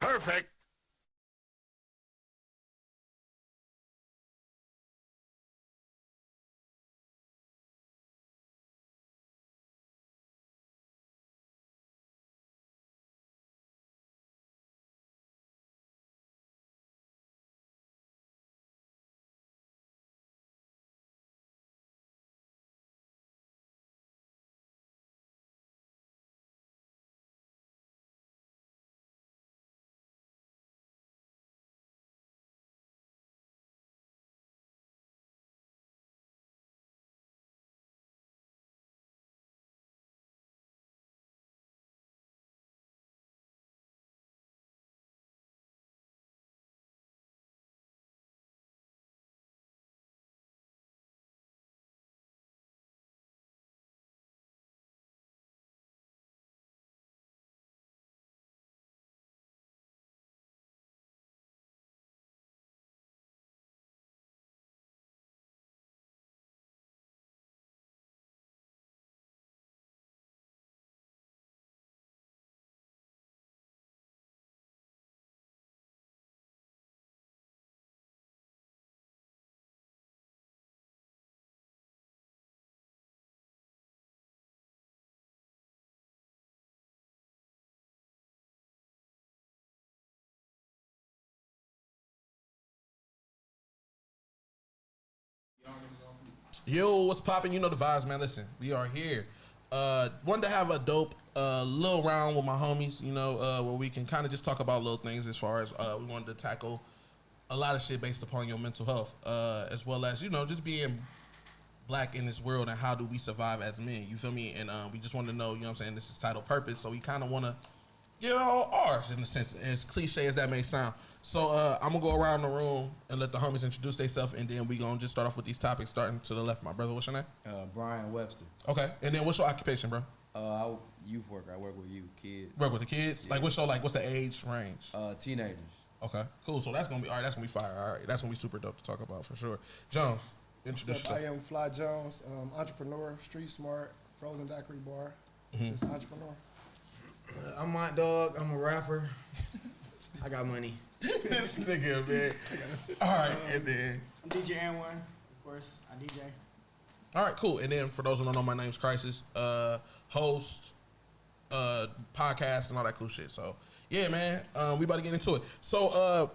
Perfect. Yo, what's poppin'? You know the vibes, man. Listen, we are here. Wanted to have a dope little round with my homies, where we can kind of just talk about little things as far as we wanted to tackle a lot of shit based upon your mental health, as well as, just being black in this world and how do we survive as men, you feel me? And we just want to know, what I'm saying, this is title purpose, so we kind of want to give all ours in a sense, as cliche as that may sound. So I'm gonna go around the room and let the homies introduce themselves, and then we gonna just start off with these topics. Starting to the left, my brother. What's your name? Brian Webster. Okay, and then what's your occupation, bro? Youth worker. I work with youth, kids. Work with the kids. Yeah. What's the age range? Teenagers. Okay, cool. So that's gonna be all right. That's gonna be fire. All right, that's gonna be super dope to talk about for sure. Jones, introduce yourself. I am Fly Jones, entrepreneur, street smart, frozen daiquiri bar. Just entrepreneur. I'm my dog. I'm a rapper. I got money. This nigga, man. All right, and then I'm DJ N1, of course. I DJ. all right, cool. And then for those who don't know, my name's Crisis, host, podcast, and all that cool shit. So yeah, man, we about to get into it. So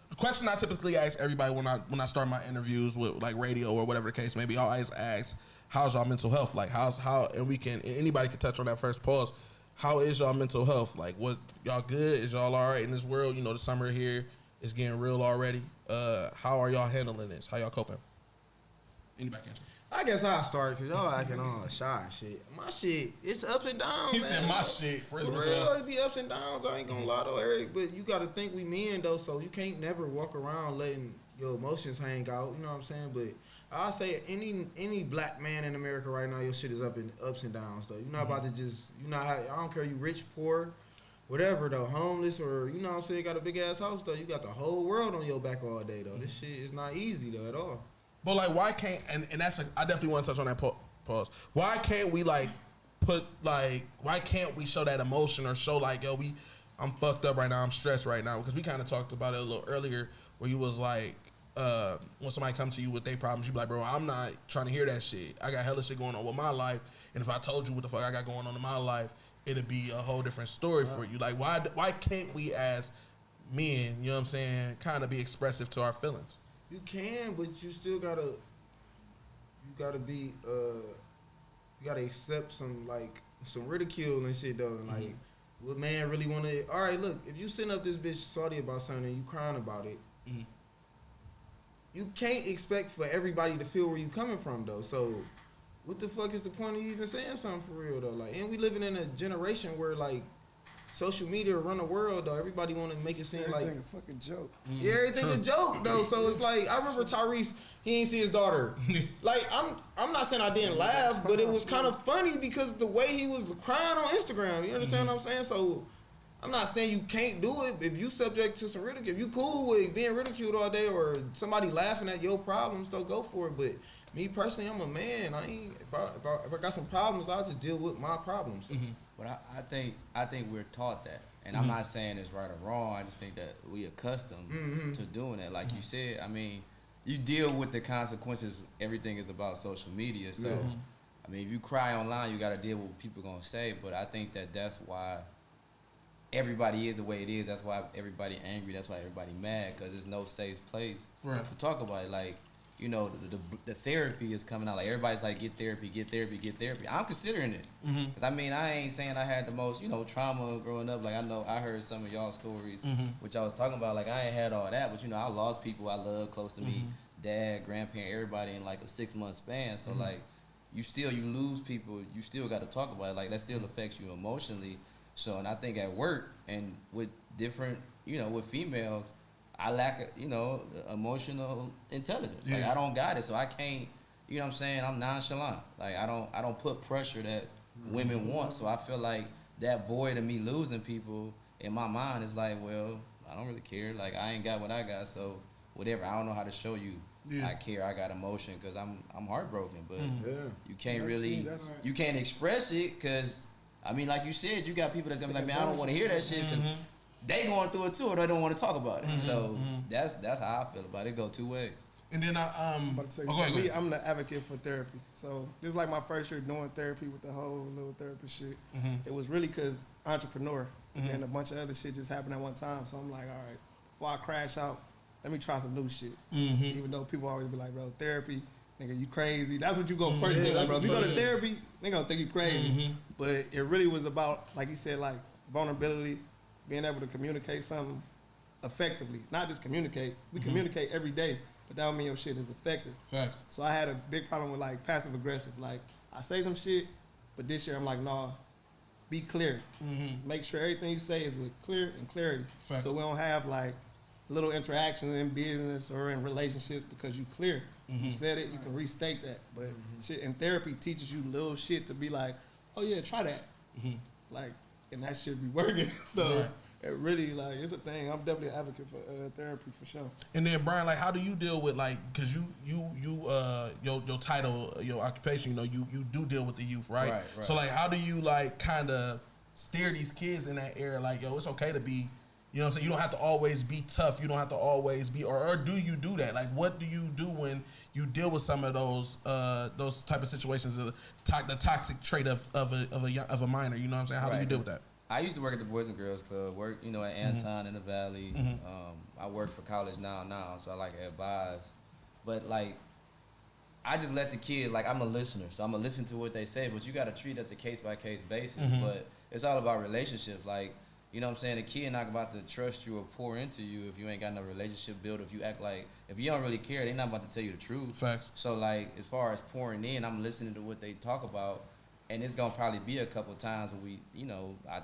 the question I typically ask everybody when I start my interviews with like radio or whatever the case may be, I always ask, how's y'all mental health? Like and anybody can touch on that first pause. How is y'all mental health? Like, what y'all good? Is y'all all right in this world? The summer here is getting real already. How are y'all handling this? How y'all coping? Anybody can. I guess I'll start because y'all acting all shy and shit. My shit, it's ups and downs. He man. said my shit for his For mental real, health. it be ups and downs. I ain't gonna lie though, Eric. But you gotta think we men though, so you can't never walk around letting your emotions hang out. You know what I'm saying? But I say any black man in America right now, your shit is ups and downs though. You're not about to just I don't care you rich, poor, whatever though, homeless or you know what I'm saying, you got a big ass house though. You got the whole world on your back all day though. This shit is not easy though at all. But like, why can't and that's I definitely want to touch on that pause. Why can't we why can't we show that emotion or show like, yo, I'm fucked up right now, I'm stressed right now? Because we kind of talked about it a little earlier where you was like, when somebody comes to you with their problems, you be like, bro, I'm not trying to hear that shit. I got hella shit going on with my life, and if I told you what the fuck I got going on in my life, it'd be a whole different story for you. Like, why can't we as men, you know what I'm saying, kind of be expressive to our feelings? You can, but you still gotta be you gotta accept some ridicule and shit though. And like, what man really wanna? All right, look, if you send up this bitch salty about something and you crying about it, you can't expect for everybody to feel where you coming from though. So, what the fuck is the point of you even saying something for real though? Like, and we living in a generation where like social media run the world though. Everybody want to make it seem Everything like a fucking joke. yeah, everything a joke though. So it's like I remember Tyrese, he ain't see his daughter. Like I'm not saying I didn't laugh, but it was kind of funny because the way he was crying on Instagram. You understand what I'm saying? So I'm not saying you can't do it if you subject to some ridicule. If you cool with being ridiculed all day or somebody laughing at your problems, though, go for it. But me personally, I'm a man. If I got some problems, I'll just deal with my problems. But I think we're taught that, And I'm not saying it's right or wrong. I just think that we accustomed to doing that. Like you said, I mean, you deal with the consequences. Everything is about social media. So, I mean, if you cry online, you got to deal with what people going to say. But I think that that's why everybody is the way it is. That's why everybody angry. That's why everybody mad, because there's no safe place to talk about it. Like, you know, the therapy is coming out. Like, everybody's like, get therapy, get therapy, get therapy. I'm considering it. Because, I mean, I ain't saying I had the most, you know, trauma growing up. Like, I know I heard some of y'all stories, which I was talking about. Like, I ain't had all that. But, you know, I lost people I love close to me, dad, grandparent, everybody in, like, a 6-month span. So, like, you lose people, you still got to talk about it. Like, that still affects you emotionally. So, and I think at work and with different, you know, with females, I lack, you know, emotional intelligence. Like, I don't got it, so I can't, you know what I'm saying? I'm nonchalant. Like, I don't put pressure that women want. So I feel like that void of me losing people in my mind is like, well, I don't really care. Like, I ain't got what I got, so whatever. I don't know how to show you I care. I got emotion because I'm heartbroken, but you can't you can't express it because, I mean, like you said, you got people that's gonna be like, man, I don't want to hear that shit because they going through it too, or they don't want to talk about it. So that's how I feel about it. It go two ways. And then me, I'm the advocate for therapy. So this is like my first year doing therapy with the whole little therapy shit. It was really because entrepreneur, and a bunch of other shit just happened at one time. So I'm like, all right, before I crash out, let me try some new shit. Even though people always be like, bro, therapy, nigga, you crazy. That's what you go first. Like, bro, if you go to therapy, they gonna think you crazy. But it really was about, like you said, like vulnerability, being able to communicate something effectively. Not just communicate. We communicate every day, but that don't mean your shit is effective. Facts. So I had a big problem with like passive aggressive. Like, I say some shit, but this year I'm like, nah, be clear. Make sure everything you say is with clear and clarity. Facts. So we don't have like little interactions in business or in relationships because you clear. You said it, you can restate that. But shit in therapy teaches you little shit to be like, oh yeah, try that. Like, and that shit be working. So it really, like, it's a thing. I'm definitely an advocate for therapy for sure. And then Brian, like, how do you deal with, like, because your title, your occupation, you know, you do deal with the youth, right? Right. So like, how do you like kind of steer these kids in that area? Like, yo, it's okay to be, you know what I'm saying? You don't have to always be tough. You don't have to always be, or do you do that? Like, what do you do when you deal with some of those type of situations, the toxic trait of a minor? You know what I'm saying? How do you deal with that? I used to work at the Boys and Girls Club, you know, at Anton in the Valley. I work for college now, so I like to advise. But, like, I just let the kids, like, I'm a listener, so I'm going to listen to what they say, but you got to treat it as a case-by-case basis. But it's all about relationships. Like, you know what I'm saying? A kid not about to trust you or pour into you if you ain't got no relationship built. If you act like, if you don't really care, they not about to tell you the truth. Facts. So, like, as far as pouring in, I'm listening to what they talk about, and it's going to probably be a couple times where we, you know, I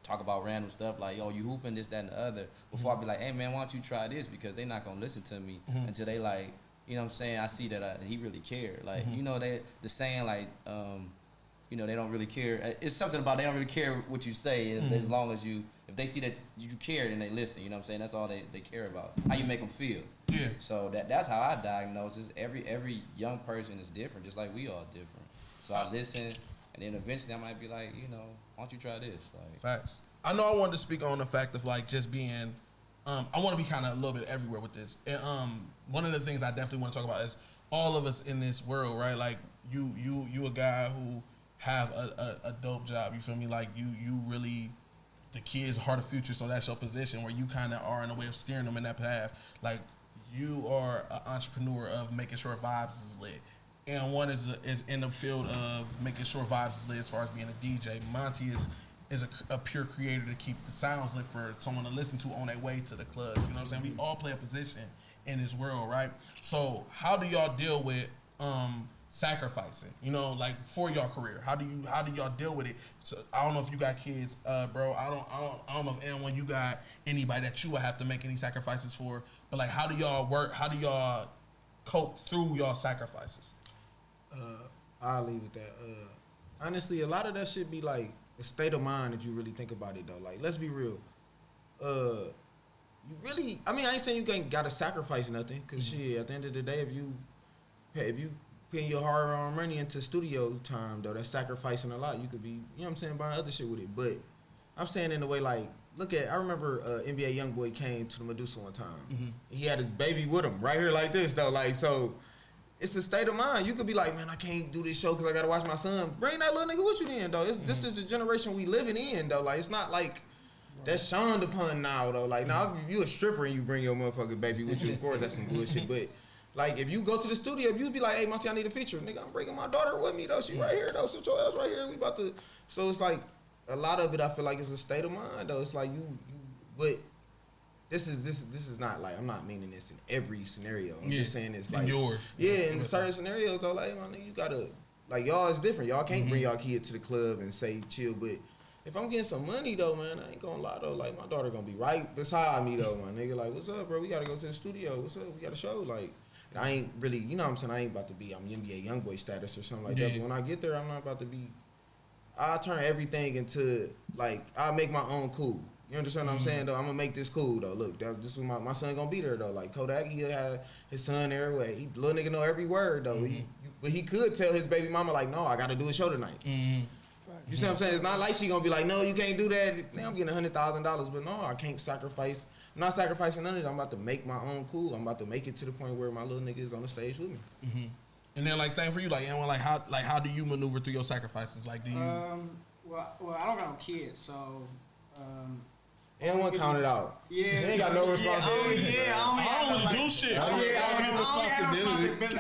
talk about random stuff like, yo, you hooping this, that, and the other, before I be like, hey, man, why don't you try this? Because they not going to listen to me until they, like, you know what I'm saying, I see that he really cared. Like, you know, the saying, like, you know, they don't really care. It's something about they don't really care what you say as long as if they see that you care, then they listen. You know what I'm saying? That's all they care about. How you make them feel. Yeah. So that's how I diagnose it. Every young person is different, just like we all different. So I listen, and then eventually I might be like, you know, why don't you try this? Like, facts. I know I wanted to speak on the fact of like just being, I want to be kind of a little bit everywhere with this. And one of the things I definitely want to talk about is all of us in this world, right? Like you a guy who have a dope job. You feel me? Like you really, the kids are the future, so that's your position where you kind of are in a way of steering them in that path. Like you are an entrepreneur of making sure vibes is lit. And one is in the field of making sure vibes is lit as far as being a DJ. Monty is a pure creator to keep the sounds lit for someone to listen to on their way to the club. You know what I'm saying? We all play a position in this world, right? So how do y'all deal with sacrificing? You know, like for your career, how do y'all deal with it? So I don't know if you got kids, bro. I don't know if anyone you got anybody that you would have to make any sacrifices for. But like, how do y'all work? How do y'all cope through y'all sacrifices? I'll leave with that. Honestly, a lot of that should be like a state of mind if you really think about it though. Like, let's be real. You really, I mean, I ain't saying you ain't gotta sacrifice nothing, cause shit, at the end of the day, if you putting your hard-earned money into studio time though, that's sacrificing a lot. You could be, you know what I'm saying, buying other shit with it. But I'm saying in a way like look at, I remember NBA YoungBoy came to the Medusa one time. He had his baby with him right here like this though. Like, so it's a state of mind. You could be like, man, I can't do this show because I got to watch my son. Bring that little nigga with you then though. This is the generation we living in though. Like, it's not like that's shunned upon now though. Like, now if you a stripper and you bring your motherfucking baby with you, of course that's some bullshit. But like, if you go to the studio, you be like, hey, Monty, I need a feature. Nigga, I'm bringing my daughter with me though. She right here though. Sit your ass right here. We about to. So it's like, a lot of it, I feel like it's a state of mind though. It's like but this is not like, I'm not meaning this in every scenario. I'm just saying it's like in yours. Yeah, in certain scenarios though, like, my nigga, you gotta, like, y'all is different. Y'all can't bring y'all kid to the club and say chill. But if I'm getting some money though, man, I ain't gonna lie though. Like, my daughter gonna be right beside me though, my nigga. Like, what's up, bro? We gotta go to the studio. What's up? We got a show. Like, and I ain't really, you know what I'm saying? I ain't about to be on NBA YoungBoy status or something like that. But when I get there, I'm not about to be. I turn everything into, like, I make my own cool. You understand what I'm saying, though? I'm going to make this cool, though. Look, this is my son going to be there, though. Like, Kodak, he had his son there. Little nigga know every word, though. But he could tell his baby mama, like, no, I got to do a show tonight. You see what I'm saying? It's not like she going to be like, no, you can't do that. Now I'm getting $100,000. But no, I can't sacrifice. I'm not sacrificing none of it. I'm about to make my own cool. I'm about to make it to the point where my little nigga is on the stage with me. And then, like, same for you, like, how do you maneuver through your sacrifices? Like, do you? Well, I don't got no kids, so. And one counted out. Yeah, you ain't got no responsibility. I don't really do shit. I don't have responsibility.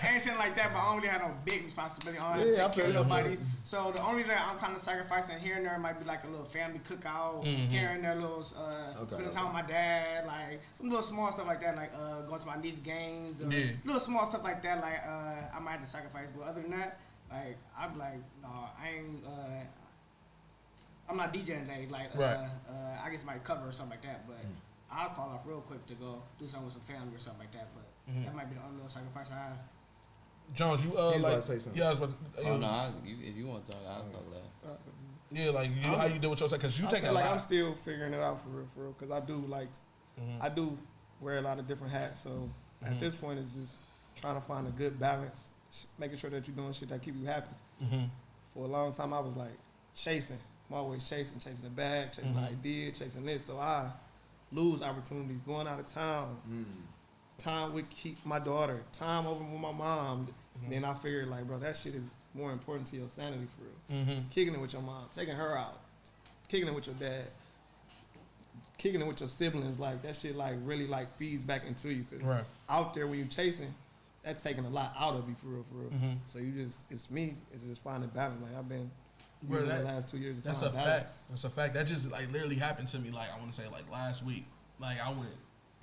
I ain't saying like that, but I don't really have no big responsibility. I don't have to take care of nobody. So the only thing I'm kind of sacrificing here and there might be like a little family cookout, here and there, little spending time with my dad, like some little small stuff like that, like going to my niece's games, or little small stuff like that. Like I might have to sacrifice, but other than that, like I'd be like, no, I ain't. I'm not DJing today. Like, I guess my cover or something like that. But I'll call off real quick to go do something with some family or something like that. But that might be the only little sacrifice I have. Jones, you like about to say something. Yeah, I was about to. Oh no, if you want to talk, I'll talk loud. Yeah, like how you deal with yourself? Because you take a like lot. I'm still figuring it out for real. Because I do like, I do wear a lot of different hats. So at this point, it's just trying to find a good balance, making sure that you're doing shit that keep you happy. For a long time, I was like chasing. I'm always chasing the bag, chasing the idea, chasing this. So I lose opportunities, going out of town, time with my daughter, time over with my mom. Then I figured, like, bro, that shit is more important to your sanity for real. Kicking it with your mom, taking her out, kicking it with your dad, kicking it with your siblings, like, that shit, like, really, like, feeds back into you. Because out there when you chasing, that's taking a lot out of you for real. So you just, it's just finding balance. Like, I've been... Bro, the last 2 years. That's a fact. That's a fact. That just like literally happened to me. Like I want to say like last week. Like I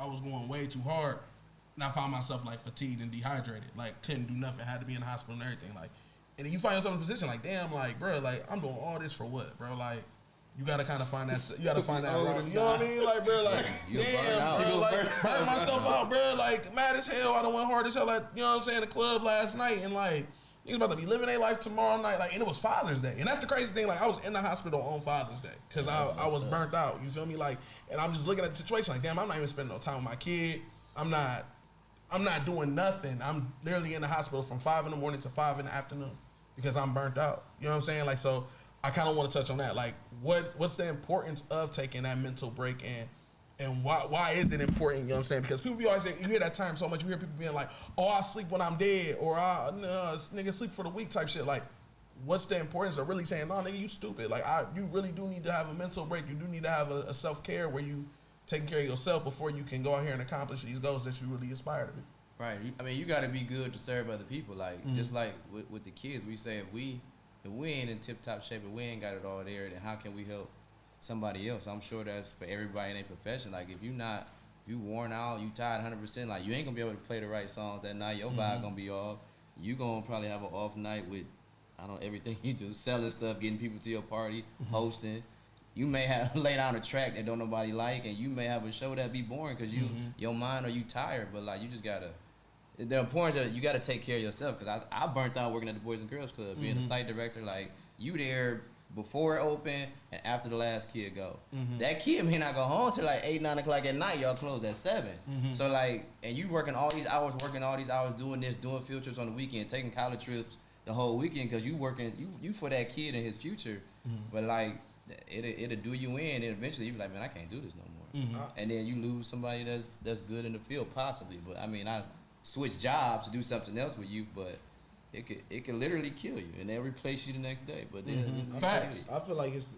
was going way too hard, and I found myself like fatigued and dehydrated. Like couldn't do nothing. Had to be in the hospital and everything. Like, and then you find yourself in a position like, damn, like bro, like I'm doing all this for what, bro? Like you gotta kind of find that. You gotta find that. Right, you know what I mean? Like bro, like damn, bro, like burn myself out, bro. Like mad as hell. I done went hard as hell at you know what I'm saying the club last night, and like. Niggas about to be living their life tomorrow night, like, and it was Father's Day, and that's the crazy thing. Like, I was in the hospital on Father's Day because I was burnt out. You feel me? Like, and I'm just looking at the situation like, damn, I'm not even spending no time with my kid. I'm not doing nothing. I'm literally in the hospital from 5 in the morning to 5 in the afternoon because I'm burnt out. You know what I'm saying? Like, so I kind of want to touch on that. Like, what's the importance of taking that mental break and why is it important? You know what I'm saying? Because people be always saying, you hear that term so much. You hear people being like, "Oh, I sleep when I'm dead," or "Nigga sleep for the week" type shit. Like, what's the importance of really saying, "No, nigga, you stupid"? Like, you really do need to have a mental break. You do need to have a self care where you taking care of yourself before you can go out here and accomplish these goals that you really aspire to be. Right. I mean, you got to be good to serve other people. Like just like with the kids, we say if we ain't in tip top shape, if we ain't got it all there, then how can we help somebody else? I'm sure that's for everybody in their profession. Like if you worn out, you tired 100%, like you ain't gonna be able to play the right songs that night. Your vibe gonna be off. You gonna probably have an off night with everything you do, selling stuff, getting people to your party, hosting. You may have lay down a track that don't nobody like, and you may have a show that be boring because your mind or you tired. But like you just gotta. The importance of you gotta take care of yourself because I burnt out working at the Boys and Girls Club, being a site director. Like you there before it opened and after the last kid go. That kid may not go home till like 8, 9 o'clock at night. Y'all close at 7. So like, and you working all these hours, doing this, doing field trips on the weekend, taking college trips the whole weekend because you working, you for that kid and his future. But like, it'll do you in, and eventually you be like, man, I can't do this no more. And then you lose somebody that's good in the field, possibly. But I mean, I switch jobs to do something else with you, but it could literally kill you, and they'll replace you the next day. But Facts. I feel like it's